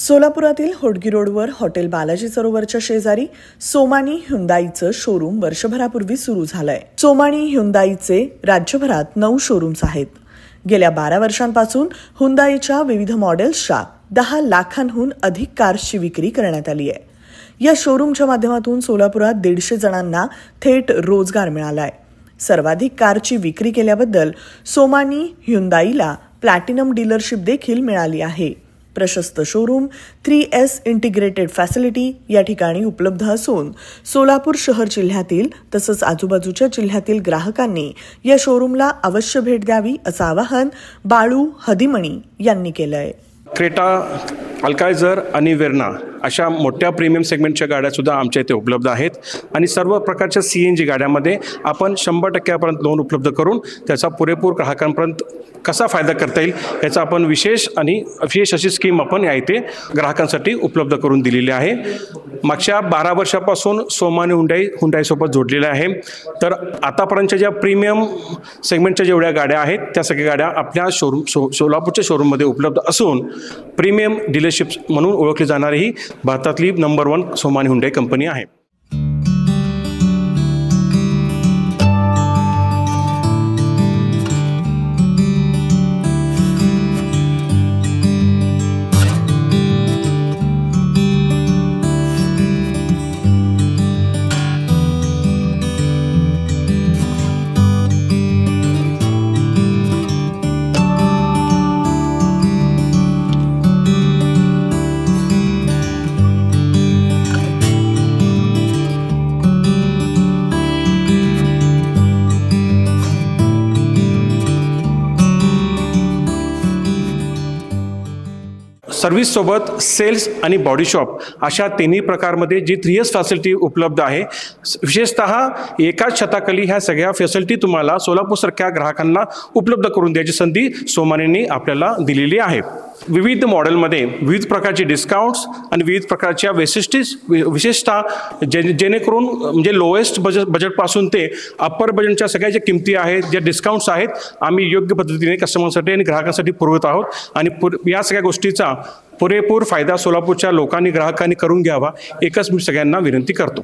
सोलापुरातील होडगी रोडवर हॉटेल बालाजी सरोवरच्या शेजारी सोमानी ह्युंदाईचं शोरूम वर्षभरापूर्वी सुरू झालंय. सोमानी ह्युंदाईचे राज्यभरात 9 शोरूम्स आहेत. गेल्या 12 वर्षांपासून ह्युंदाईच्या विविध मॉडेल्सच्या 10 लाखांहून अधिक कार्सची विक्री करण्यात आली आहे. या शोरूमच्या माध्यमातून सोलापुरात 150 जणांना थेट रोजगार मिळालाय. सर्वाधिक कारची विक्री केल्याबद्दल सोमानी ह्युंदाईला प्लॅटिनम डीलरशिप देखील मिळाली आहे. प्रशस्त शोरूम 3S इंटिग्रेटेड फॅसिलिटी या ठिकाणी उपलब्ध असून सोलापूर शहर जिल्ह्यातील तसंच आजूबाजूच्या जिल्ह्यातील ग्राहकांनी या शोरूमला अवश्य भेट द्यावी असं आवाहन बाळू हदिमणी यांनी केलंय. क्रेटा, अल्कायझर आणि वेर्ना अशा मोठ्या प्रीमियम सेगमेंटच्या गाड्या सुद्धा आमच्या इथे उपलब्ध आहेत आणि सर्व प्रकारच्या CNG गाड्यामध्ये आपण 100% लोन उपलब्ध करून त्याचा पुरेपूर ग्राहकांपर्यंत कसा फायदा करता येईल याचा आपण विशेष अशी स्कीम आपण या इथे ग्राहकांसाठी उपलब्ध करून दिलेली आहे. मागच्या 12 वर्षापासून सोमानी हुंडाईसोबत जोडलेल्या आहे. तर आतापर्यंतच्या ज्या प्रीमियम सेगमेंटच्या जेवढ्या गाड्या आहेत त्या सगळ्या गाड्या आपल्या सोलापूरच्या शोरूममध्ये उपलब्ध असून प्रीमियम डीलरशिप म्हणून ओळखली जाणारी ही भारतातली नंबर 1 सोमानी हुंडाई कंपनी आहे. सर्व्हिस सोबत सेल्स आणि बॉडी शॉप अशा तिन्ही प्रकारमध्ये जी 3S फॅसिलिटी उपलब्ध आहे. विशेषतः एकाच छताखाली ह्या सगळ्या फॅसिलिटी तुम्हाला सोलापूरसारख्या ग्राहकांना उपलब्ध करून द्यायची संधी सोमानींनी आपल्याला दिलेली आहे. विविध मॉडेलमध्ये विविध प्रकारचे डिस्काउंट्स आणि विविध प्रकारच्या विशेषतः जेणेकरून म्हणजे लोएस्ट बजेटपासून ते अप्पर बजेटच्या सगळ्या ज्या किमती आहेत, ज्या डिस्काउंट्स आहेत, आम्ही योग्य पद्धतीने कस्टमरसाठी आणि ग्राहकांसाठी पुरवत आहोत आणि या सगळ्या गोष्टीचा पुरेपूर फायदा सोलापूरच्या लोकांनी ग्राहकांनी करून घ्यावा एकच मी सगळ्यांना विनंती करतो.